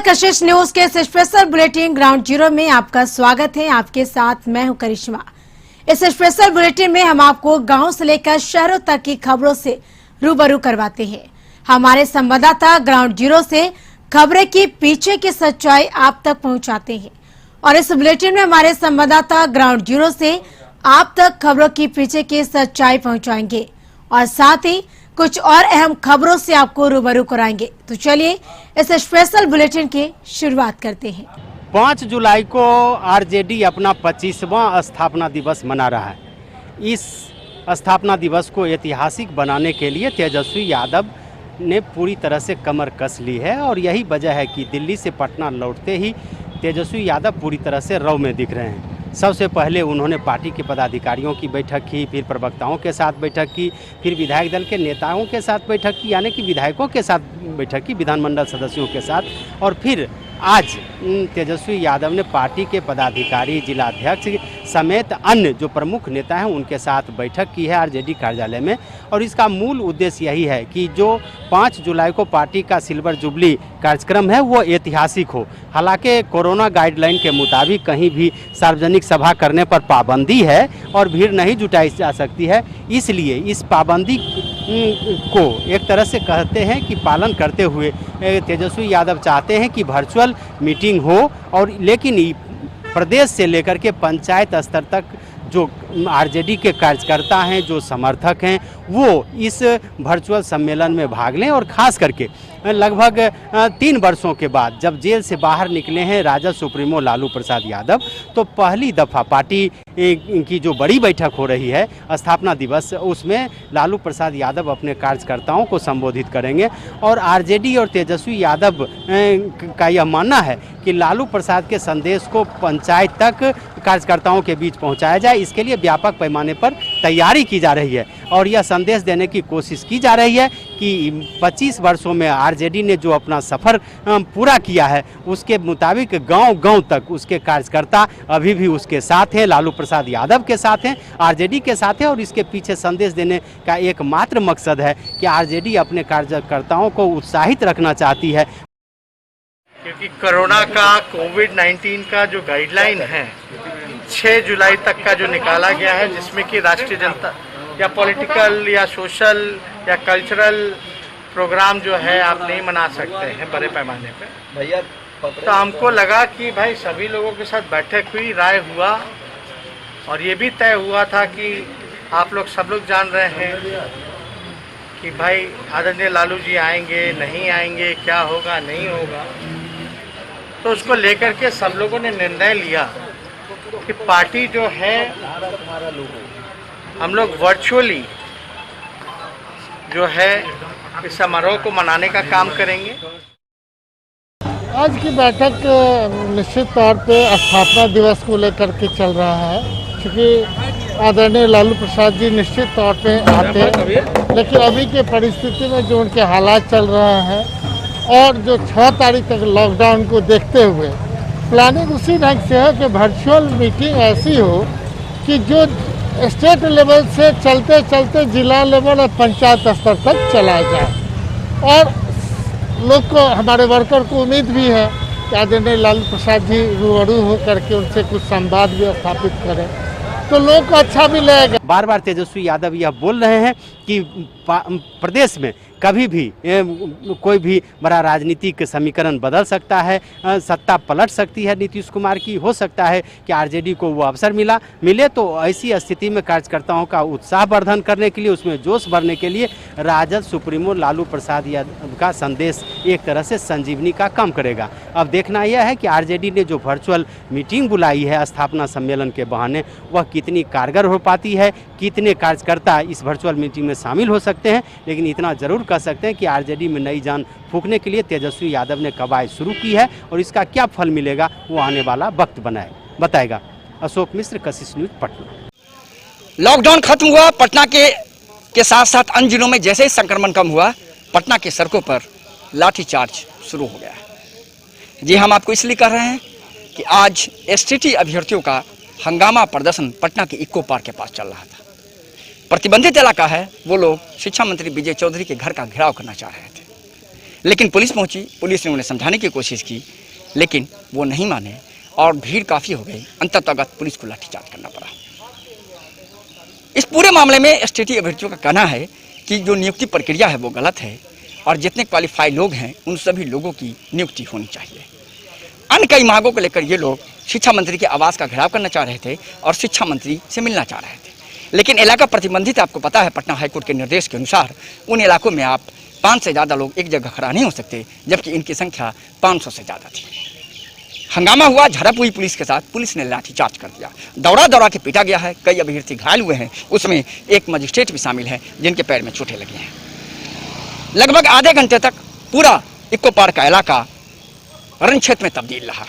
कशिश news के इस special bulletin ground zero में आपका स्वागत है। आपके साथ मैं हूं करिश्मा। इस स्पेशल बुलेटिन में हम आपको गांव से लेकर शहरों तक की खबरों से रूबरू करवाते हैं। हमारे संवाददाता ग्राउंड जीरो से खबरें की पीछे की सच्चाई आप तक पहुंचाते हैं और इस बुलेटिन में हमारे संवाददाता ग्राउंड जीरो से आप तक खबरों की पीछे की सच्चाई पहुंचाएंगे और साथ ही कुछ और अहम खबरों से आपको रूबरू कराएंगे। तो चलिए इस स्पेशल बुलेटिन की शुरुआत करते हैं। 5 जुलाई को आरजेडी अपना 25वां स्थापना दिवस मना रहा है। इस स्थापना दिवस को ऐतिहासिक बनाने के लिए तेजस्वी यादव ने पूरी तरह से कमर कस ली है और यही वजह है कि दिल्ली से पटना लौटते ही तेजस्वी यादव पूरी तरह से रव में दिख रहे हैं। सबसे पहले उन्होंने पार्टी के पदाधिकारियों की बैठक की, फिर प्रवक्ताओं के साथ बैठक की, फिर विधायक दल के नेताओं के साथ बैठक की, यानी कि विधायकों के साथ बैठक की, विधानमंडल सदस्यों के साथ, और फिर आज तेजस्वी यादव ने पार्टी के पदाधिकारी, जिलाध्यक्ष समेत अन्य जो प्रमुख नेता हैं उनके साथ बैठक की है आरजेडी कार्यालय में। और इसका मूल उद्देश्य यही है कि जो 5 जुलाई को पार्टी का सिल्वर जुबली कार्यक्रम है वो ऐतिहासिक हो। हालांकि कोरोना गाइडलाइन के मुताबिक कहीं भी सार्वजनिक सभा करने पर पाबंदी है और भीड़ नहीं जुटाई जा सकती है, इसलिए इस पाबंदी को एक तरह से कहते हैं कि पालन करते हुए तेजस्वी यादव चाहते हैं कि वर्चुअल मीटिंग हो और लेकिन प्रदेश से लेकर के पंचायत स्तर तक जो आरजेडी के कार्यकर्ता हैं, जो समर्थक हैं, वो इस वर्चुअल सम्मेलन में भाग लें। और ख़ास करके लगभग 3 वर्षों के बाद जब जेल से बाहर निकले हैं राजद सुप्रीमो लालू प्रसाद यादव, तो पहली दफ़ा पार्टी की जो बड़ी बैठक हो रही है स्थापना दिवस, उसमें लालू प्रसाद यादव अपने कार्यकर्ताओं को संबोधित करेंगे। और आरजेडी और तेजस्वी यादव का यह मानना है कि लालू प्रसाद के संदेश को पंचायत तक कार्यकर्ताओं के बीच पहुंचाया जाए, इसके लिए व्यापक पैमाने पर तैयारी की जा रही है और यह संदेश देने की कोशिश की जा रही है कि 25 वर्षों में आरजेडी ने जो अपना सफ़र पूरा किया है उसके मुताबिक गांव-गांव तक उसके कार्यकर्ता अभी भी उसके साथ हैं, लालू प्रसाद यादव के साथ हैं, आरजेडी के साथ हैं। और इसके पीछे संदेश देने का एकमात्र मकसद है कि आरजेडी अपने कार्यकर्ताओं को उत्साहित रखना चाहती है, क्योंकि कोरोना का कोविड-19 का जो गाइडलाइन है 6 जुलाई तक का जो निकाला गया है, जिसमें कि राष्ट्रीय जनता या पॉलिटिकल या सोशल या कल्चरल प्रोग्राम जो है आप नहीं मना सकते हैं बड़े पैमाने पे भैया। तो हमको लगा कि भाई सभी लोगों के साथ बैठक हुई, राय हुआ और ये भी तय हुआ था कि आप लोग सब लोग जान रहे हैं कि भाई आदरणीय लालू जी आएंगे नहीं आएंगे, क्या होगा नहीं होगा। तो उसको लेकर के सब लोगों ने निर्णय लिया कि पार्टी जो है हम लोग वर्चुअली जो है इस समारोह को मनाने का काम करेंगे। आज की बैठक निश्चित तौर पे स्थापना दिवस को लेकर के चल रहा है, क्योंकि आदरणीय लालू प्रसाद जी निश्चित तौर पे आते हैं, लेकिन अभी के परिस्थिति में जो उनके हालात चल रहे हैं और जो 6 तारीख तक लॉकडाउन को देखते हुए प्लानिंग उसी ढंग से है कि वर्चुअल मीटिंग ऐसी हो कि जो स्टेट लेवल से चलते चलते जिला लेवल और पंचायत स्तर तक चला जाए। और लोग को, हमारे वर्कर को उम्मीद भी है कि आदरणीय लालू प्रसाद जी रूबरू हो करके उनसे कुछ संवाद भी स्थापित करें तो लोग को अच्छा भी लगेगा। बार बार तेजस्वी यादव यह बोल रहे हैं कि प्रदेश में कभी भी कोई भी बड़ा राजनीतिक समीकरण बदल सकता है, सत्ता पलट सकती है नीतीश कुमार की, हो सकता है कि आरजेडी को वो अवसर मिले। तो ऐसी स्थिति में कार्यकर्ताओं का उत्साह वर्धन करने के लिए, उसमें जोश भरने के लिए राजद सुप्रीमो लालू प्रसाद यादव का संदेश एक तरह से संजीवनी का काम करेगा। अब देखना यह है कि आरजेडी ने जो वर्चुअल मीटिंग बुलाई है स्थापना सम्मेलन के बहाने, वह कितनी कारगर हो पाती है, कितने कार्यकर्ता इस वर्चुअल मीटिंग में शामिल हो सकते हैं। लेकिन इतना जरूर कह सकते हैं कि आरजेडी में नई जान फूंकने के लिए तेजस्वी यादव ने कवायद शुरू की है और इसका क्या फल मिलेगा वो आने वाला वक्त बताएगा। अशोक मिश्र, कशिश न्यूज, पटना। लॉकडाउन खत्म हुआ पटना के साथ साथ अन्य जिलों में जैसे ही संक्रमण कम हुआ, पटना के सड़कों पर लाठीचार्ज शुरू हो गया। जी हम आपको इसलिए कर रहे हैं कि आज एसटीटी अभ्यर्थियों का हंगामा प्रदर्शन पटना के इको पार्क के पास चल रहा था। प्रतिबंधित इलाका है, वो लोग शिक्षा मंत्री विजय चौधरी के घर का घेराव करना चाह रहे थे। लेकिन पुलिस पहुंची, पुलिस ने उन्हें समझाने की कोशिश की, लेकिन वो नहीं माने और भीड़ काफ़ी हो गई। अंततः पुलिस को लाठीचार्ज करना पड़ा। इस पूरे मामले में एसटीटी अभ्यर्थियों का कहना है कि जो नियुक्ति प्रक्रिया है वो गलत है और जितने क्वालिफाइड लोग हैं उन सभी लोगों की नियुक्ति होनी चाहिए। अन्य कई मांगों को लेकर ये लोग शिक्षा मंत्री के आवास का घेराव करना चाह रहे थे और शिक्षा मंत्री से मिलना चाह रहे थे, लेकिन इलाका प्रतिबंधित, आपको पता है पटना हाईकोर्ट के निर्देश के अनुसार उन इलाकों में आप 5 से ज़्यादा लोग एक जगह खड़ा नहीं हो सकते, जबकि इनकी संख्या 500 से ज़्यादा थी। हंगामा हुआ, झड़प हुई पुलिस के साथ, पुलिस ने लाठीचार्ज कर दिया, दौड़ा के पीटा गया है, कई अभ्यर्थी घायल हुए हैं, उसमें एक मजिस्ट्रेट भी शामिल है जिनके पैर में चोटें लगी हैं। लगभग आधे घंटे तक पूरा इक्को पार्क का इलाका रण क्षेत्र में तब्दील रहा।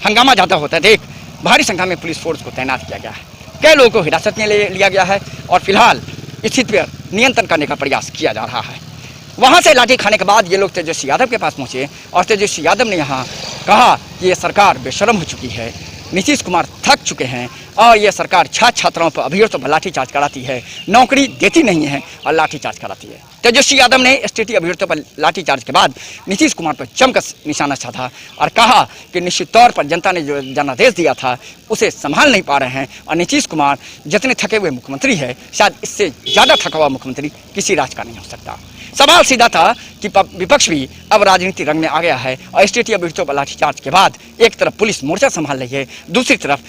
हंगामा ज़्यादा होता देख भारी संख्या में पुलिस फोर्स को तैनात किया गया है, कई लोगों को हिरासत में लिया गया है और फिलहाल स्थिति पर नियंत्रण करने का प्रयास किया जा रहा है। वहां से लाठी खाने के बाद ये लोग तेजस्वी यादव के पास पहुंचे और तेजस्वी यादव ने यहाँ कहा कि ये सरकार बेशर्म हो चुकी है, नीतीश कुमार थक चुके हैं और ये सरकार छात्र छात्राओं पर अभ्यर्थियों पर लाठीचार्ज कराती है, नौकरी देती नहीं है और लाठीचार्ज कराती है। तेजस्वी यादव ने एसटीटी अभ्यर्थियों पर लाठीचार्ज के बाद नीतीश कुमार पर जमकर निशाना साधा और कहा कि निश्चित तौर पर जनता ने जो जनादेश दिया था उसे संभाल नहीं पा रहे हैं और नीतीश कुमार जितने थके हुए मुख्यमंत्री है, शायद इससे ज़्यादा थका हुआ मुख्यमंत्री किसी राज्य का नहीं हो सकता। सवाल सीधा था कि विपक्ष भी अब राजनीति रंग में आ गया है और एसटीटी अभ्यर्थियों पर लाठीचार्ज के बाद एक तरफ पुलिस मोर्चा संभाल रही है, दूसरी तरफ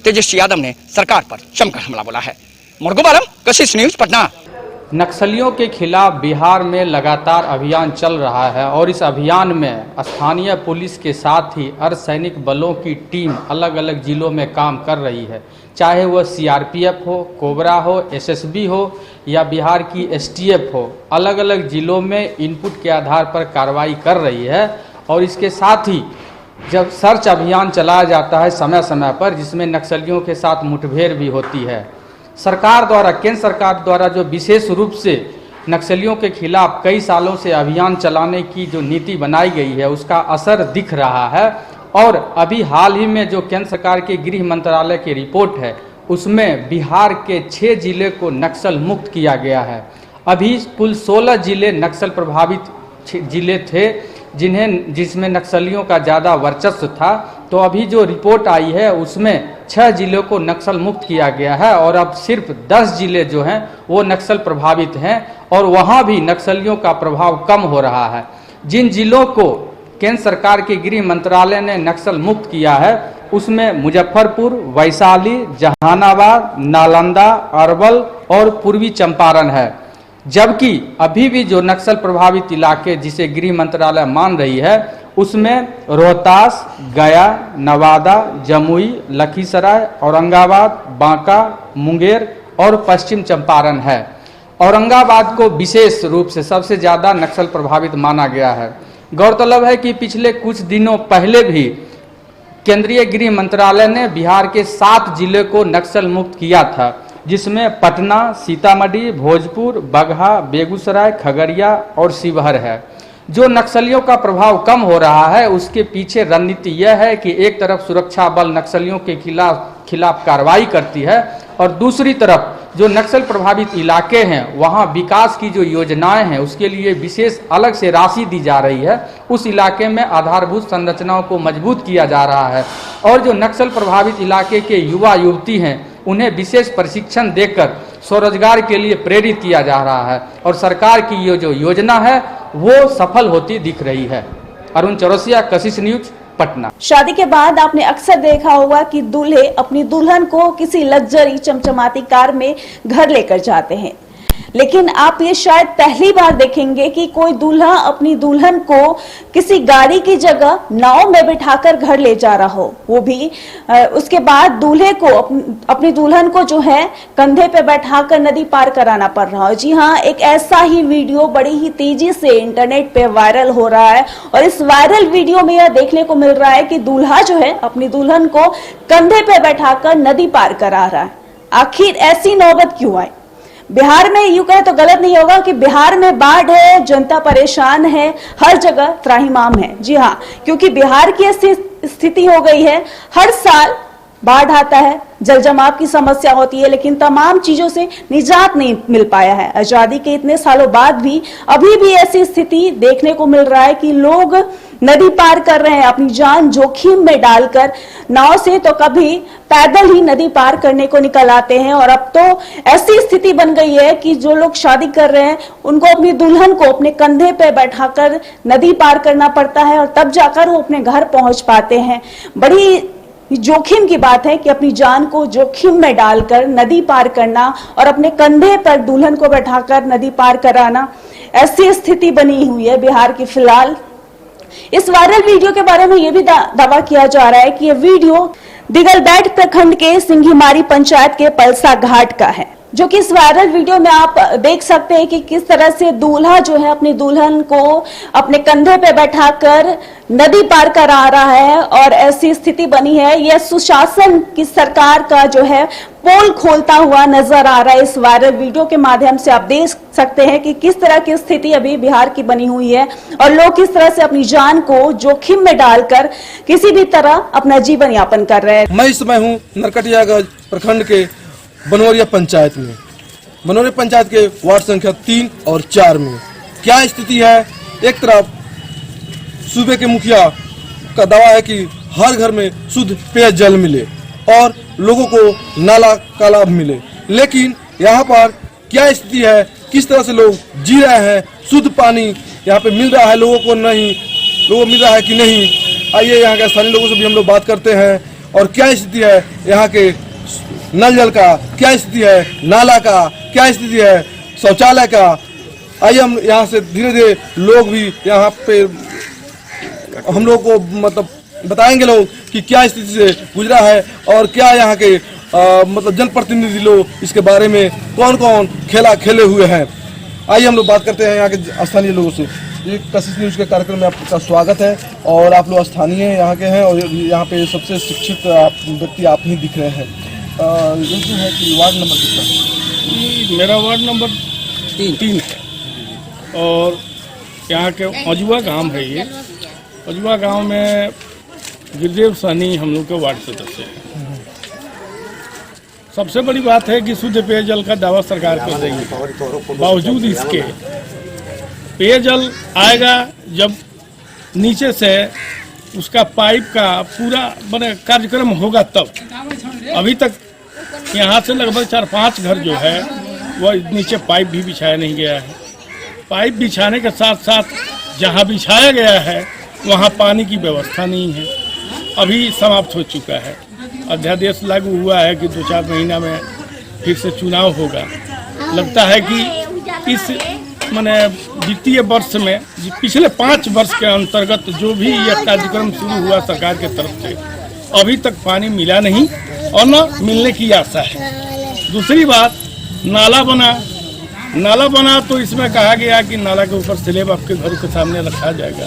तेजस्वी यादव ने सरकार पर जमकर हमला बोला है। मुर्गोबालम, कशिश न्यूज, पटना। नक्सलियों के खिलाफ बिहार में लगातार अभियान चल रहा है और इस अभियान में स्थानीय पुलिस के साथ ही अर्धसैनिक बलों की टीम अलग अलग जिलों में काम कर रही है, चाहे वह सीआरपीएफ हो, कोबरा हो, एसएसबी हो या बिहार की एसटीएफ हो। अलग अलग जिलों में इनपुट के आधार पर कार्रवाई कर रही है और इसके साथ ही जब सर्च अभियान चलाया जाता है समय समय पर, जिसमें नक्सलियों के साथ मुठभेड़ भी होती है। सरकार द्वारा, केंद्र सरकार द्वारा जो विशेष रूप से नक्सलियों के खिलाफ कई सालों से अभियान चलाने की जो नीति बनाई गई है उसका असर दिख रहा है और अभी हाल ही में जो केंद्र सरकार के गृह मंत्रालय की रिपोर्ट है उसमें बिहार के 6 जिले को नक्सल मुक्त किया गया है। अभी कुल 16 जिले नक्सल प्रभावित जिले थे जिसमें नक्सलियों का ज़्यादा वर्चस्व था, तो अभी जो रिपोर्ट आई है उसमें 6 जिलों को नक्सल मुक्त किया गया है और अब सिर्फ 10 जिले जो हैं वो नक्सल प्रभावित हैं और वहाँ भी नक्सलियों का प्रभाव कम हो रहा है। जिन जिलों को केंद्र सरकार के गृह मंत्रालय ने नक्सल मुक्त किया है उसमें मुजफ्फरपुर, वैशाली, जहानाबाद, नालंदा, अरवल और पूर्वी चंपारण है, जबकि अभी भी जो नक्सल प्रभावित इलाके जिसे गृह मंत्रालय मान रही है उसमें रोहतास, गया, नवादा, जमुई, लखीसराय, औरंगाबाद, बांका, मुंगेर और पश्चिम चंपारण है। औरंगाबाद को विशेष रूप से सबसे ज़्यादा नक्सल प्रभावित माना गया है। गौरतलब है कि पिछले कुछ दिनों पहले भी केंद्रीय गृह मंत्रालय ने बिहार के 7 जिले को नक्सल मुक्त किया था, जिसमें पटना, सीतामढ़ी, भोजपुर, बगहा, बेगूसराय, खगड़िया और शिवहर है। जो नक्सलियों का प्रभाव कम हो रहा है उसके पीछे रणनीति यह है कि एक तरफ सुरक्षा बल नक्सलियों के खिलाफ कार्रवाई करती है और दूसरी तरफ जो नक्सल प्रभावित इलाके हैं वहाँ विकास की जो योजनाएं हैं उसके लिए विशेष अलग से राशि दी जा रही है। उस इलाके में आधारभूत संरचनाओं को मजबूत किया जा रहा है और जो नक्सल प्रभावित इलाके के युवा युवती हैं उन्हें विशेष प्रशिक्षण देकर स्वरोजगार के लिए प्रेरित किया जा रहा है और सरकार की ये जो योजना है वो सफल होती दिख रही है। अरुण चौरसिया, कशिश न्यूज, पटना। शादी के बाद आपने अक्सर देखा होगा कि दूल्हे अपनी दुल्हन को किसी लग्जरी चमचमाती कार में घर लेकर जाते हैं, लेकिन आप ये शायद पहली बार देखेंगे कि कोई दूल्हा अपनी दुल्हन को किसी गाड़ी की जगह नाव में बिठाकर घर ले जा रहा हो, वो भी उसके बाद दूल्हे को अपनी दुल्हन को जो है कंधे पे बैठाकर नदी पार कराना पड़ रहा हो। जी हाँ, एक ऐसा ही वीडियो बड़ी ही तेजी से इंटरनेट पे वायरल हो रहा है और इस वायरल वीडियो में यह देखने को मिल रहा है कि दूल्हा जो है अपनी दुल्हन को कंधे पे बैठाकर नदी पार करा रहा है। आखिर ऐसी नौबत क्यों आई? बिहार में यूं कहे तो गलत नहीं होगा कि बिहार में बाढ़ है, जनता परेशान है, हर जगह त्राहिमाम है। जी हाँ, क्योंकि बिहार की ऐसी स्थिति हो गई है, हर साल बाढ़ आता है, जल जमाव की समस्या होती है, लेकिन तमाम चीजों से निजात नहीं मिल पाया है। आजादी के इतने सालों बाद भी अभी भी ऐसी स्थिति देखने को मिल रहा है कि लोग नदी पार कर रहे हैं अपनी जान जोखिम में डालकर, नाव से तो कभी पैदल ही नदी पार करने को निकल आते हैं। और अब तो ऐसी स्थिति बन गई है कि जो लोग शादी कर रहे हैं उनको अपनी दुल्हन को अपने कंधे पे बैठाकर नदी पार करना पड़ता है और तब जाकर वो अपने घर पहुंच पाते हैं। बड़ी जोखिम की बात है कि अपनी जान को जोखिम में डालकर नदी पार करना और अपने कंधे पर दुल्हन को बैठाकर नदी पार कराना, ऐसी स्थिति बनी हुई है बिहार की फिलहाल। इस वायरल वीडियो के बारे में यह भी दावा किया जा रहा है कि यह वीडियो दिगलबैठ प्रखंड के सिंघीमारी पंचायत के पलसा घाट का है, जो कि इस वायरल वीडियो में आप देख सकते हैं कि किस तरह से दूल्हा जो है अपनी दुल्हन को अपने कंधे पे बैठाकर नदी पार करा रहा है। और ऐसी स्थिति बनी है, यह सुशासन की सरकार का जो है पोल खोलता हुआ नजर आ रहा है। इस वायरल वीडियो के माध्यम से आप देख सकते हैं कि किस तरह की स्थिति अभी बिहार की बनी हुई है और लोग किस तरह से अपनी जान को जोखिम में डालकर किसी भी तरह अपना जीवन यापन कर रहे हैं। मैं इस समय हूँ नरकटियागंज प्रखंड के बनोरिया पंचायत में, बनोरिया पंचायत के वार्ड संख्या 3 और 4 में क्या स्थिति है। एक तरफ सूबे के मुखिया का दावा है कि हर घर में शुद्ध पेयजल मिले और लोगों को नाला का लाभ मिले, लेकिन यहाँ पर क्या स्थिति है, किस तरह से लोग जी रहे हैं, शुद्ध पानी यहाँ पे मिल रहा है लोगों को नहीं, लोगों को मिल रहा है कि नहीं। आइए यहाँ के स्थानीय लोगों से भी हम लोग बात करते हैं और क्या स्थिति है यहाँ के नल जल का, क्या स्थिति है नाला का, क्या स्थिति है शौचालय का। आइए हम यहाँ से धीरे धीरे लोग भी यहाँ पे हम लोग को मतलब बताएंगे लोग कि क्या स्थिति से गुजरा है और क्या यहाँ के मतलब जनप्रतिनिधि लोग इसके बारे में कौन कौन खेला खेले हुए हैं। आइए हम लोग बात करते हैं यहाँ के स्थानीय लोगों से। ये कशिश न्यूज के कार्यक्रम में आपका स्वागत है और आप लोग स्थानीय यहाँ के हैं और यहाँ पे सबसे शिक्षित व्यक्ति आप ही दिख रहे हैं। ये जो है कि वार्ड नंबर कितना है? मेरा वार्ड नंबर 3 है और यहाँ के अजुआ गांव है। ये अजुआ गांव में गिरदेव सहनी हम लोग के वार्ड सदस्य है। सबसे बड़ी बात है कि शुद्ध पेयजल का दावा सरकार कर रही है, बावजूद इसके पेयजल आएगा जब नीचे से उसका पाइप का पूरा बने कार्यक्रम होगा तब। अभी तक यहाँ से लगभग 4-5 घर जो है वह नीचे पाइप भी बिछाया नहीं गया है। पाइप बिछाने के साथ साथ जहाँ बिछाया गया है वहाँ पानी की व्यवस्था नहीं है। अभी समाप्त हो चुका है, अध्यादेश लागू हुआ है कि 2-4 महीना में फिर से चुनाव होगा। लगता है कि इस माने वित्तीय वर्ष में पिछले 5 वर्ष के अंतर्गत जो भी यह कार्यक्रम शुरू हुआ सरकार के तरफ से, अभी तक पानी मिला नहीं और न मिलने की आशा है। दूसरी बात, नाला बना तो इसमें कहा गया कि नाला के ऊपर स्लैब आपके घर के सामने रखा जाएगा।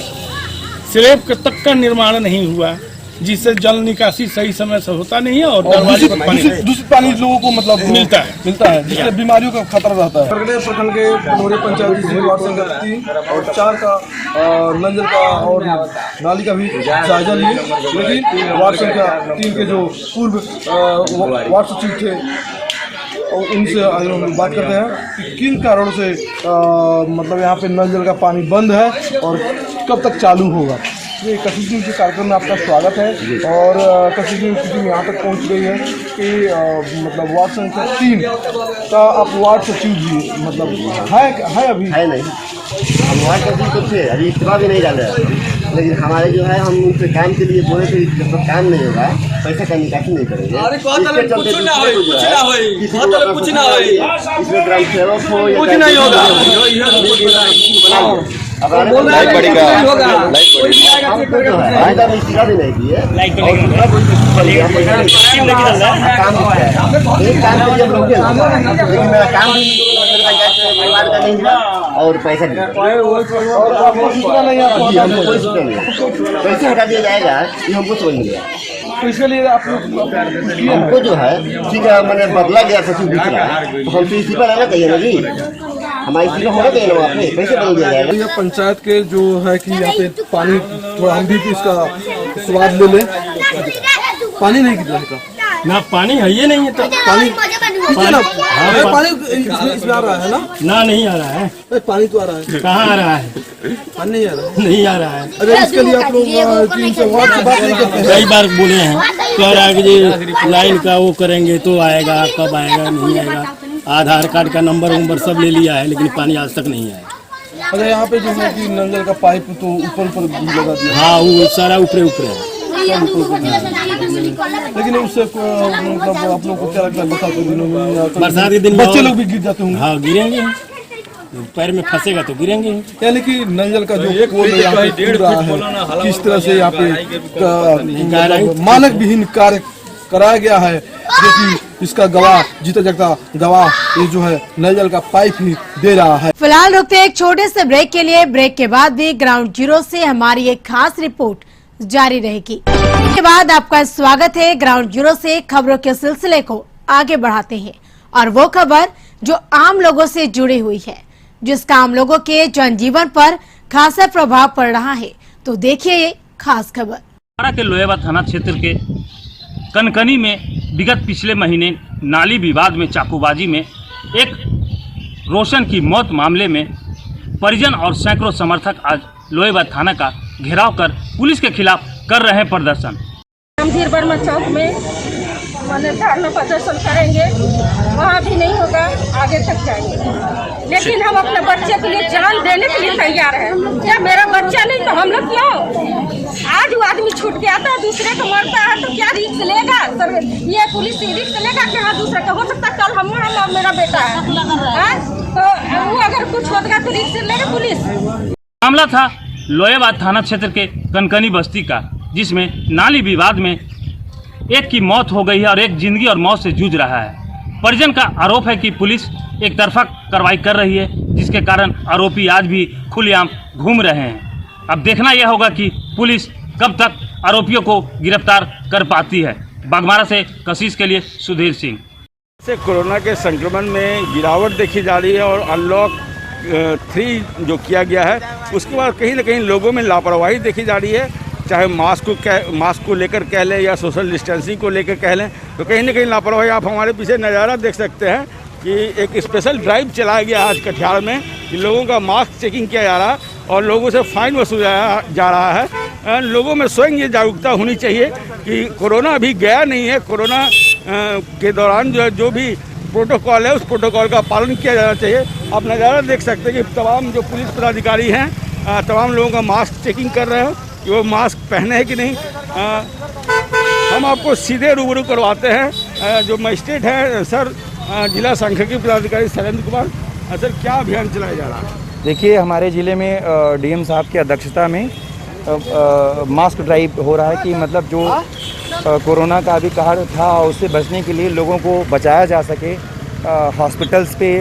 स्लैब के तक का निर्माण नहीं हुआ, जिससे जल निकासी सही समय से होता नहीं है और दरवाजे पर दूषित पानी लोगों को मतलब मिलता है जिससे बीमारियों का खतरा रहता है। प्रखंड के बनोरिया पंचायत की वार्ड संख्या 3 और 4 का नल जल का और नाली का भी जायजा लिए, लेकिन वार्ड संख्या 3 के जो पूर्व वार्ड सचिव थे और उनसे हम बात करते हैं कि किन कारणों से मतलब यहाँ पे नल जल का पानी बंद है और कब तक चालू होगा। ये कशिश न्यूज के कार्यक्रम में आपका स्वागत है और कशिश न्यूज की टीम यहाँ तक पहुँच गई है कि मतलब वार्ड संख्या 3 का आप वार्ड सचिव भी मतलब है अभी है नहीं। हम वार्ड सचिव तो थे, अभी इस्तीफा भी नहीं डाले हैं, लेकिन हमारे जो है हम उनसे काम के लिए बोले थे जब तक काम नहीं होगा पैसा का निकासी नहीं करेंगे। इसमें ग्राम सेवक हो कुछ नहीं होगा, इस्तीफा भी नहीं दिए मेरा काम भी नहीं हुआ और पैसा पैसा हटा दिया जाएगा, ये हमको समझ में गया। तो इसके लिए आप हमको जो है ठीक है मैंने बदला गया सचिव दूसरा, तो हमसे इस्तीफा लेना चाहिए ना जी, हमारा इस्तीफा होना चाहिए ना, वहाँ पे पैसे बदल दिया जाएगा। ये पंचायत के जो है कि यहाँ पे पानी थोड़ा हम भी इसका स्वाद ले लें। पानी नहीं कितना का ना पानी है ये नहीं है तो पानी पानी इसमें आ रहा है ना? ना नहीं आ रहा है। पानी तो आ रहा है। कहाँ आ रहा है? पानी नहीं आ रहा है। नहीं आ रहा है। अगर इसके लिए आप लोग 300 वाट की बात नहीं करते हैं। कई बार बोले हैं, कह रहा है कि जी लाइन का वो करेंगे तो आएगा, कब आएगा नहीं आएगा। आधार कार्ड का नंबर सब ले लिया है, लेकिन पानी आज तक नहीं आया। अच्छा, यहाँ पे जो है कि नल जल का पाइप तो ऊपर लगा दिया। हाँ, वो सारा ऊपरे है। लेकिन उससे मतलब आप लोग को क्या लगता है बरसात के दिनों में? बरसात के दिन बच्चे लोग भी गिर जाते होंगे। हाँ, गिरेंगे, पैर में फंसेगा तो गिरेंगे। यानी कि नल जल का जो पोल यहाँ पे टूट रहा है, किस तरह से यहाँ पे मानक विहीन कार्य कराया गया है, जो कि इसका गवाह जीता जागता गवाह ये जो है नल जल का पाइप ही दे रहा है। फिलहाल रुकते हैं एक छोटे से ब्रेक के लिए। ब्रेक के बाद भी ग्राउंड जीरो से हमारी एक खास रिपोर्ट जारी रहेगी। इसके बाद आपका स्वागत है। ग्राउंड जीरो से खबरों के सिलसिले को आगे बढ़ाते हैं, और वो खबर जो आम लोगों से जुड़ी हुई है, जिसका आम लोगों के जनजीवन पर खासा प्रभाव पड़ रहा है। तो देखिए ये खास खबर। के लोहेवा थाना क्षेत्र के कनकनी में विगत पिछले महीने नाली विवाद में चाकूबाजी में एक रोशन की मौत मामले में परिजन और सैकड़ों समर्थक आज लोहेवा थाना का घेराव कर पुलिस के खिलाफ कर रहे हैं प्रदर्शन। रामधीर वर्मा चौक में धरना प्रदर्शन करेंगे, वहाँ भी नहीं होगा, आगे तक जाएंगे। लेकिन हम अपने बच्चे के लिए जान देने के लिए तैयार हैं। क्या मेरा बच्चा नहीं तो हम लोग क्यों? आज वो आदमी छूट गया था, दूसरे को मरता है तो क्या रिस्क लेगा? सर ये पुलिस रिस्क लेगा कि हाँ दूसरे का हो सकता है कल हम मेरा बेटा है, तो वो अगर कुछ होगा तो रिस्क लेगा पुलिस। मामला था लोहेवाद थाना क्षेत्र के कनकनी बस्ती का, जिसमें नाली विवाद में एक की मौत हो गई है और एक जिंदगी और मौत से जूझ रहा है। परिजन का आरोप है कि पुलिस एक तरफा कार्रवाई कर रही है, जिसके कारण आरोपी आज भी खुलेआम घूम रहे हैं। अब देखना यह होगा कि पुलिस कब तक आरोपियों को गिरफ्तार कर पाती है। बागमारा से कशिश के लिए सुधीर सिंह। से कोरोना के संक्रमण में गिरावट देखी जा रही है और अनलॉक 3 जो किया गया है उसके बाद कहीं ना कहीं लोगों में लापरवाही देखी जा रही है, चाहे मास्क को लेकर कह लें या सोशल डिस्टेंसिंग को लेकर कह लें, तो कहीं ना कहीं लापरवाही। आप हमारे पीछे नज़ारा देख सकते हैं कि एक स्पेशल ड्राइव चलाया गया आज कटिहार में कि लोगों का मास्क चेकिंग किया जा रहा है और लोगों से फाइन वसूला जा रहा है। लोगों में स्वयं ये जागरूकता होनी चाहिए कि कोरोना अभी गया नहीं है। कोरोना के दौरान जो भी प्रोटोकॉल है उस प्रोटोकॉल का पालन किया जाना चाहिए। आप नज़ारा देख सकते हैं कि तमाम जो पुलिस पदाधिकारी हैं तमाम लोगों का मास्क चेकिंग कर रहे हो कि वो मास्क पहने हैं कि नहीं। हम आपको सीधे रूबरू करवाते हैं। जो मजिस्ट्रेट है सर जिला सांख्यिकी पदाधिकारी शैलेंद्र कुमार, सर क्या अभियान चलाया जा रहा है? देखिए, हमारे ज़िले में डीएम साहब की अध्यक्षता में मास्क ड्राइव हो रहा है कि मतलब जो कोरोना का अभी कहर था उससे बचने के लिए लोगों को बचाया जा सके, हॉस्पिटल्स पे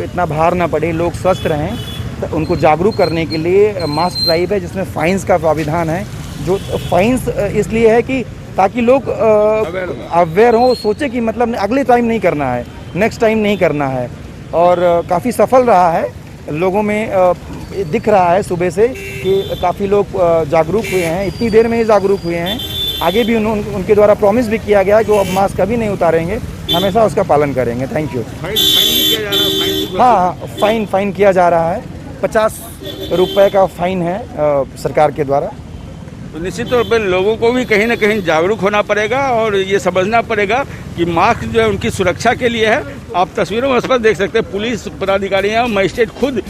इतना भार ना पड़े, लोग स्वस्थ रहें, तो उनको जागरूक करने के लिए मास्क ड्राइव है जिसमें फाइन्स का प्राविधान है। जो फाइन्स इसलिए है कि ताकि लोग अवेयर हों, सोचे कि मतलब अगले टाइम नहीं करना है, नेक्स्ट टाइम नहीं करना है। और काफ़ी सफल रहा है, लोगों में दिख रहा है सुबह से कि काफ़ी लोग जागरूक हुए हैं। इतनी देर में ही जागरूक हुए हैं। आगे भी उनके द्वारा प्रॉमिस भी किया गया है कि वो अब मास्क कभी नहीं उतारेंगे, हमेशा उसका पालन करेंगे। Thank you. हाँ, फाइन किया जा रहा है। 50 रुपये का फाइन है सरकार के द्वारा। तो निश्चित तौर पर लोगों को भी कहीं ना कहीं जागरूक होना पड़ेगा और ये समझना पड़ेगा कि मास्क जो है उनकी सुरक्षा के लिए है। आप तस्वीरों में स्पष्ट देख सकते हैं पुलिस पदाधिकारी और मजिस्ट्रेट खुद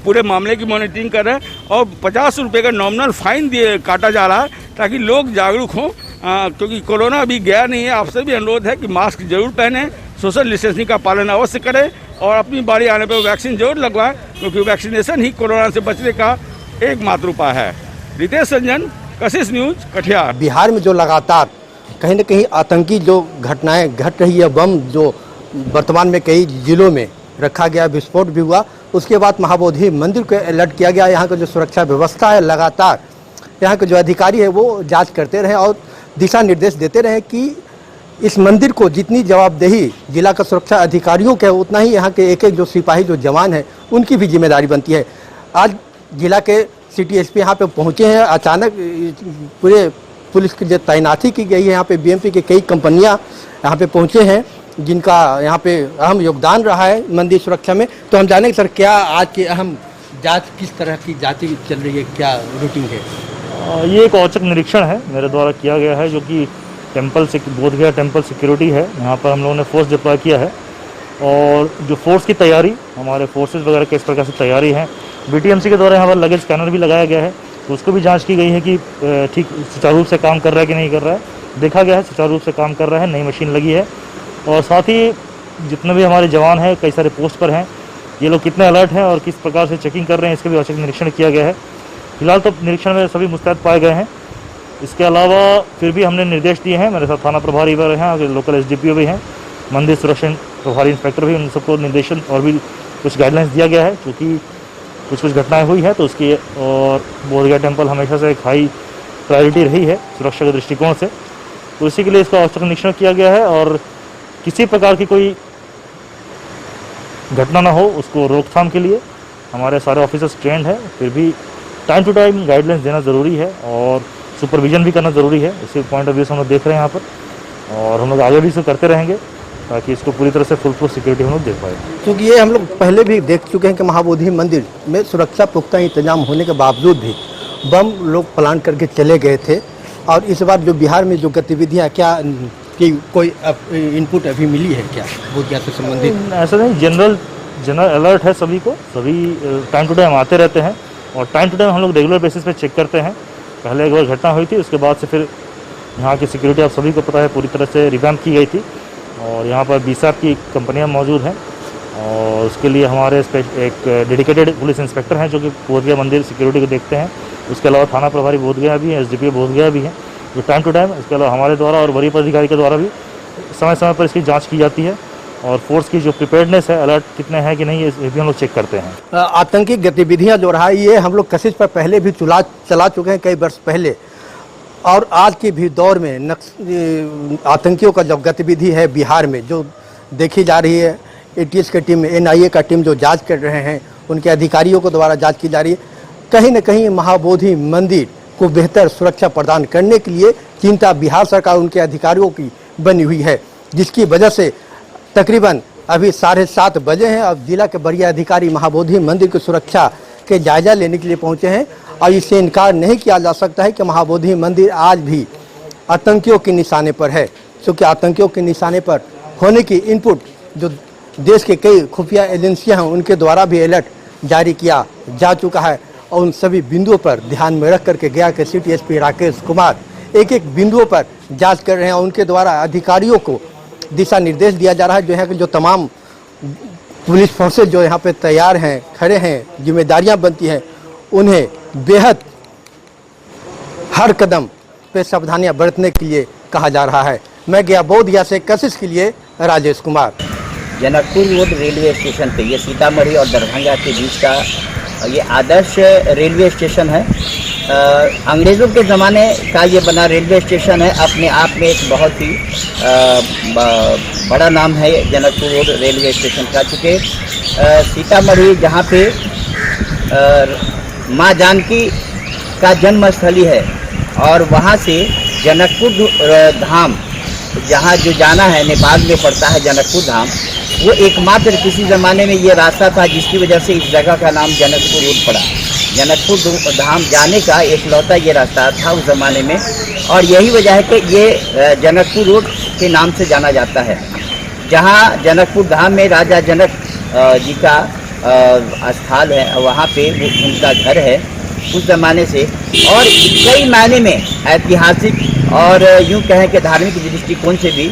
पूरे मामले की मॉनिटरिंग कर रहे हैं और 50 रुपये का नॉमिनल फाइन काटा जा रहा है ताकि लोग जागरूक हों, क्योंकि कोरोना अभी गया नहीं है। आपसे भी अनुरोध है कि मास्क जरूर पहनें, सोशल डिस्टेंसिंग का पालन अवश्य करें और अपनी बारी आने पर वैक्सीन जरूर लगवाएं, क्योंकि वैक्सीनेशन ही कोरोना से बचने का एकमात्र उपाय है। रितेश रंजन, कशिश न्यूज, कटिहार। बिहार में जो लगातार कहीं न कहीं आतंकी जो घटनाएं घट रही है, बम जो वर्तमान में कई जिलों में रखा गया, विस्फोट भी हुआ, उसके बाद महाबोधि मंदिर को अलर्ट किया गया। यहाँ का जो सुरक्षा व्यवस्था है, लगातार यहाँ के जो अधिकारी है वो जांच करते रहे और दिशा निर्देश देते रहे कि इस मंदिर को जितनी जवाबदेही जिला का सुरक्षा अधिकारियों के उतना ही यहाँ के एक एक जो सिपाही जो जवान हैं उनकी भी जिम्मेदारी बनती है। आज जिला के सिटी एसपी यहाँ पे पहुँचे हैं। अचानक पूरे पुलिस के लिए तैनाती की गई है। यहाँ पे बीएमपी की कई कंपनियाँ यहाँ पे पहुँचे हैं जिनका यहाँ पे अहम योगदान रहा है मंदिर सुरक्षा में। तो हम जानेंगे सर, क्या आज की अहम जांच किस तरह की जांच चल रही है, क्या रूटीन है? ये एक औचक निरीक्षण है मेरे द्वारा किया गया है, जो कि बोधगया टेम्पल सिक्योरिटी है, यहाँ पर हम लोगों ने फोर्स डिप्लॉय किया है। और जो फोर्स की तैयारी, हमारे फोर्सेस वगैरह किस प्रकार से तैयारी है, बीटीएमसी के द्वारा यहाँ पर लगेज स्कैनर भी लगाया गया है, तो उसको भी जांच की गई है कि ठीक सुचारू रूप से काम कर रहा है कि नहीं कर रहा है। देखा गया है सुचारू रूप से काम कर रहा है, नई मशीन लगी है। और साथ ही जितने भी हमारे जवान हैं कई सारे पोस्ट पर हैं, ये लोग कितने अलर्ट हैं और किस प्रकार से चेकिंग कर रहे हैं, इसका भी औचक निरीक्षण किया गया है। फिलहाल तो निरीक्षण में सभी मुस्तैद पाए गए हैं। इसके अलावा फिर भी हमने निर्देश दिए हैं, मेरे साथ थाना प्रभारी भी हैं और लोकल एसडीपीओ भी हैं, मंदिर सुरक्षा प्रभारी इंस्पेक्टर भी, उन सबको निर्देशन और भी कुछ गाइडलाइंस दिया गया है, क्योंकि कुछ घटनाएं हुई हैं तो उसकी। और बोधगया टेम्पल हमेशा से एक हाई प्रायोरिटी रही है सुरक्षा के दृष्टिकोण से, तो इसी के लिए इसका औचक निरीक्षण किया गया है। और किसी प्रकार की कोई घटना ना हो, उसको रोकथाम के लिए हमारे सारे ऑफिसर्स ट्रेंड है। फिर भी टाइम टू टाइम गाइडलाइंस देना ज़रूरी है और सुपरविजन भी करना ज़रूरी है। इसी पॉइंट ऑफ व्यू से हम लोग देख रहे हैं यहाँ पर, और हम लोग आगे भी इसे करते रहेंगे ताकि इसको पूरी तरह से फुल प्रूफ सिक्योरिटी हम लोग देख पाए। क्योंकि ये हम लोग पहले भी देख चुके हैं कि महाबोधि मंदिर में सुरक्षा पुख्ता इंतजाम होने के बावजूद भी बम लोग प्लान करके चले गए थे। और इस बार जो बिहार में जो गतिविधियाँ, क्या कि कोई इनपुट अभी मिली है क्या बोधगया से संबंधित? ऐसा नहीं, जनरल अलर्ट है सभी को, सभी टाइम टू टाइम आते रहते हैं और टाइम टू टाइम हम लोग रेगुलर बेसिस पे चेक करते हैं। पहले एक बार घटना हुई थी, उसके बाद से फिर यहाँ की सिक्योरिटी आप सभी को पता है पूरी तरह से रिवैम्प की गई थी। और यहाँ पर बीएसएफ की कंपनियाँ मौजूद हैं और उसके लिए हमारे एक डेडिकेटेड पुलिस इंस्पेक्टर हैं जो कि बोधगया मंदिर सिक्योरिटी को देखते हैं। उसके अलावा थाना प्रभारी बोधगया भी हैं, एसडीपीओ बोधगया भी हैं, जो टाइम टू टाइम, इसके अलावा हमारे द्वारा और वरीय पदाधिकारी के द्वारा भी समय समय पर इसकी जांच की जाती है। और फोर्स की जो प्रिपेयर्डनेस है, अलर्ट कितने हैं कि नहीं, ये भी हम लोग चेक करते हैं। आतंकी गतिविधियां जो रहा, ये हम लोग कशिश पर पहले भी चला चुके हैं कई वर्ष पहले। और आज के भी दौर में आतंकियों का जो गतिविधि है बिहार में जो देखी जा रही है, एटीएस की टीम, एनआईए का टीम जो जांच कर रहे हैं, उनके अधिकारियों को द्वारा जांच की जा रही है। कहीं न कहीं महाबोधि मंदिर को बेहतर सुरक्षा प्रदान करने के लिए चिंता बिहार सरकार, उनके अधिकारियों की बनी हुई है, जिसकी वजह से तकरीबन अभी 7:30 बजे हैं। अब जिला के वरीय अधिकारी महाबोधि मंदिर की सुरक्षा के जायजा लेने के लिए पहुंचे हैं। और इससे इनकार नहीं किया जा सकता है कि महाबोधि मंदिर आज भी आतंकियों के निशाने पर है, क्योंकि आतंकियों के निशाने पर होने की इनपुट जो देश के कई खुफिया एजेंसियां हैं उनके द्वारा भी अलर्ट जारी किया जा चुका है। और उन सभी बिंदुओं पर ध्यान में रख करके गया के सिटी एसपी राकेश कुमार एक एक बिंदुओं पर जांच कर रहे हैं। उनके द्वारा अधिकारियों को दिशा निर्देश दिया जा रहा है। जो है कि जो तमाम पुलिस फोर्सेज जो यहाँ पे तैयार हैं, खड़े हैं, जिम्मेदारियां बनती हैं, उन्हें बेहद हर कदम पे सावधानियां बरतने के लिए कहा जा रहा है। मैं गया बोधगया से कशिश के लिए Rajesh Kumar. Janakpur road railway station पे, ये सीतामढ़ी और दरभंगा के बीच का ये आदर्श रेलवे स्टेशन है। अंग्रेज़ों के ज़माने का ये बना रेलवे स्टेशन है। अपने आप में एक बहुत ही बड़ा नाम है जनकपुर रोड रेलवे स्टेशन का, चूँकि सीतामढ़ी जहाँ पे माँ जानकी का जन्मस्थली है और वहाँ से जनकपुर धाम जहाँ जो जाना है, नेपाल में पड़ता है जनकपुर धाम, वो एकमात्र किसी ज़माने में ये रास्ता था जिसकी वजह से इस जगह का नाम जनकपुर रोड पड़ा। जनकपुर धाम जाने का एकलौता ये रास्ता था उस ज़माने में, और यही वजह है कि ये जनकपुर रोड के नाम से जाना जाता है। जहाँ जनकपुर धाम में राजा जनक जी का स्थल है, वहाँ पे उनका घर है उस ज़माने से, और कई मायने में ऐतिहासिक और यूँ कहें कि धार्मिक दृष्टिकोण से भी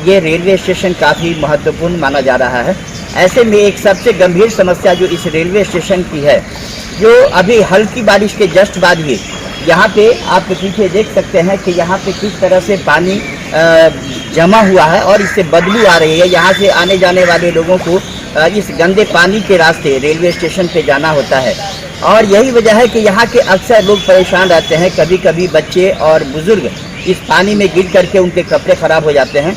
ये रेलवे स्टेशन काफ़ी महत्वपूर्ण माना जा रहा है। ऐसे में एक सबसे गंभीर समस्या जो इस रेलवे स्टेशन की है, जो अभी हल्की बारिश के जस्ट बाद ही यहाँ पे आप पीछे देख सकते हैं कि यहाँ पे किस तरह से पानी जमा हुआ है और इससे बदबू आ रही है। यहाँ से आने जाने वाले लोगों को इस गंदे पानी के रास्ते रेलवे स्टेशन पे जाना होता है, और यही वजह है कि यहाँ के अक्सर लोग परेशान रहते हैं। कभी कभी बच्चे और बुजुर्ग इस पानी में गिर करके उनके कपड़े खराब हो जाते हैं।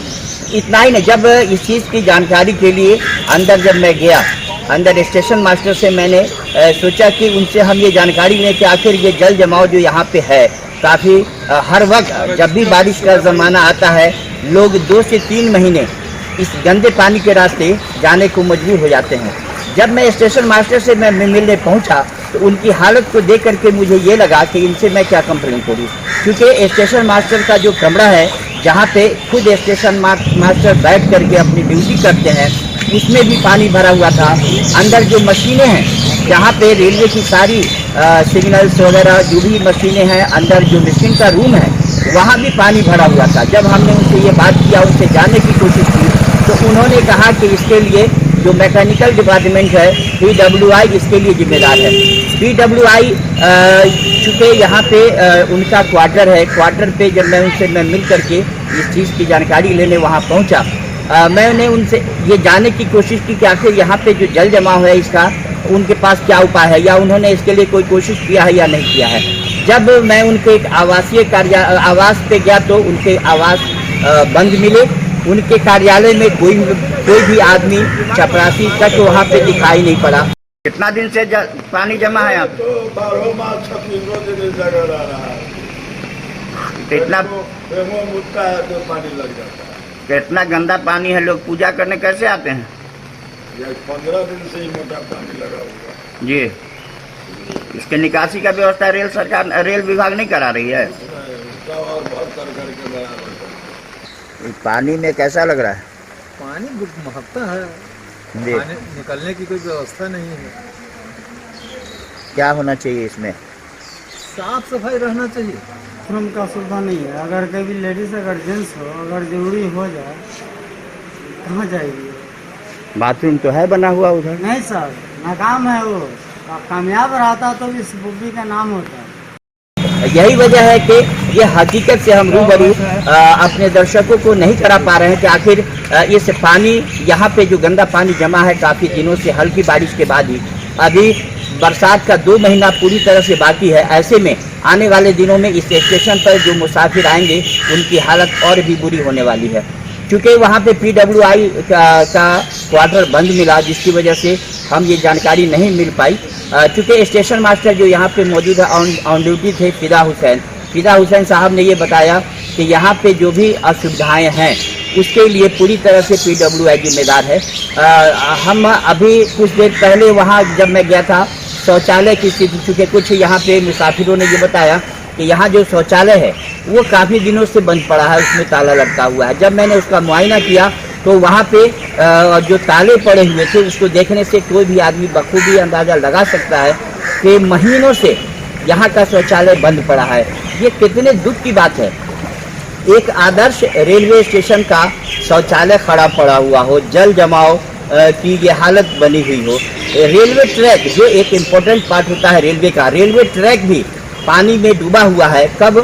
इतना ही नहीं, जब इस चीज़ की जानकारी के लिए अंदर जब मैं गया अंदर स्टेशन मास्टर से मैंने सोचा कि उनसे हम ये जानकारी लें कि आखिर ये जल जमाव जो यहाँ पे है काफ़ी हर वक्त जब भी बारिश का ज़माना आता है लोग 2 से 3 महीने इस गंदे पानी के रास्ते जाने को मजबूर हो जाते हैं। जब मैं स्टेशन मास्टर से मैं मिलने पहुंचा तो उनकी हालत को देख करके मुझे ये लगा कि इनसे मैं क्या कंप्लेन करूं, क्योंकि स्टेशन मास्टर का जो कमरा है जहां पे खुद स्टेशन मास्टर बैठ करके अपनी ड्यूटी करते हैं उसमें भी पानी भरा हुआ था। अंदर जो मशीनें हैं जहां पे रेलवे की सारी सिग्नल्स वगैरह जो भी मशीनें हैं, अंदर जो मशीन का रूम है वहाँ भी पानी भरा हुआ था। जब हमने उनसे ये बात किया, उनसे जानने की कोशिश की तो उन्होंने कहा कि इसके लिए जो मैकेनिकल डिपार्टमेंट है PWI इसके लिए जिम्मेदार है। PWI चूँकि यहाँ पे उनका क्वार्टर है, क्वार्टर पे जब मैं मिल करके इस चीज़ की जानकारी लेने वहाँ पहुँचा, मैंने उनसे ये जानने की कोशिश की कि आखिर यहाँ पे जो जल जमाव है इसका उनके पास क्या उपाय है या उन्होंने इसके लिए कोई कोशिश किया है या नहीं किया है। जब मैं उनके एक आवास पे गया तो उनके आवास बंद मिले, उनके कार्यालय में कोई भी आदमी चपरासी तक वहाँ पे दिखाई नहीं पड़ा। कितना दिन से पानी जमा है यहाँ कितना गंदा पानी है, लोग पूजा करने कैसे आते हैं? 15 दिन से ही मोटा पानी लगा हुआ जी। इसके निकासी का व्यवस्था रेल विभाग नहीं करा रही है। पानी में कैसा लग रहा है? पानी महकता है, पानी निकलने की कोई व्यवस्था नहीं है। क्या होना चाहिए इसमें? साफ सफाई रहना चाहिए। बाथरूम का सुविधा नहीं है। अगर कभी लेडीज अगर जेंट्स हो अगर जरूरी हो जाए कहाँ जाएगी? बाथरूम तो है बना हुआ उधर। नहीं सर, नाकाम है वो। कामयाब रहता तो इस बुब्बी का नाम होता। यही वजह है कि ये हकीकत से हम रूबरू अपने दर्शकों को नहीं करा पा रहे हैं कि आखिर इस पानी यहाँ पे जो गंदा पानी जमा है काफ़ी दिनों से, हल्की बारिश के बाद ही, अभी बरसात का 2 महीना पूरी तरह से बाकी है। ऐसे में आने वाले दिनों में इस स्टेशन पर जो मुसाफिर आएंगे उनकी हालत और भी बुरी होने वाली है, क्योंकि वहाँ पे PWI का क्वार्टर बंद मिला, जिसकी वजह से हम ये जानकारी नहीं मिल पाई। चूँकि स्टेशन मास्टर जो यहाँ पे मौजूद है ऑन ड्यूटी थे फिदा हुसैन साहब ने ये बताया कि यहाँ पे जो भी असुविधाएं हैं उसके लिए पूरी तरह से PWI जिम्मेदार है। हम अभी कुछ देर पहले वहाँ जब मैं गया था शौचालय की स्थिति, चूँकि कुछ यहाँ पे मुसाफिरों ने ये बताया कि यहाँ जो शौचालय है वो काफ़ी दिनों से बंद पड़ा है, उसमें ताला लटका हुआ है। जब मैंने उसका मुआयना किया तो वहाँ पे जो ताले पड़े हुए थे उसको देखने से कोई भी आदमी बखूबी अंदाज़ा लगा सकता है कि महीनों से यहाँ का शौचालय बंद पड़ा है। ये कितने दुख की बात है, एक आदर्श रेलवे स्टेशन का शौचालय खड़ा पड़ा हुआ हो, जल जमाव की ये हालत बनी हुई हो। रेलवे ट्रैक जो एक इम्पोर्टेंट पार्ट होता है रेलवे का, रेलवे ट्रैक भी पानी में डूबा हुआ है। कब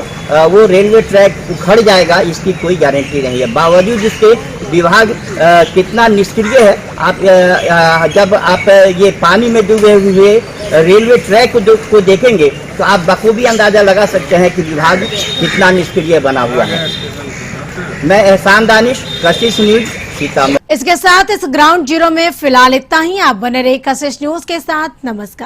वो रेलवे ट्रैक उखड़ जाएगा इसकी कोई गारंटी नहीं है। बावजूद इसके विभाग कितना निष्क्रिय है। आप जब आप ये पानी में डूबे हुए रेलवे ट्रैक को देखेंगे तो आप बखूबी अंदाजा लगा सकते हैं कि विभाग कितना निष्क्रिय बना हुआ है। मैं एहसान दानिश, कशिश न्यूज, सीतामढ़ी। इसके साथ इस ग्राउंड जीरो में फिलहाल इतना ही। आप बने रहे कशिश न्यूज के साथ। नमस्कार।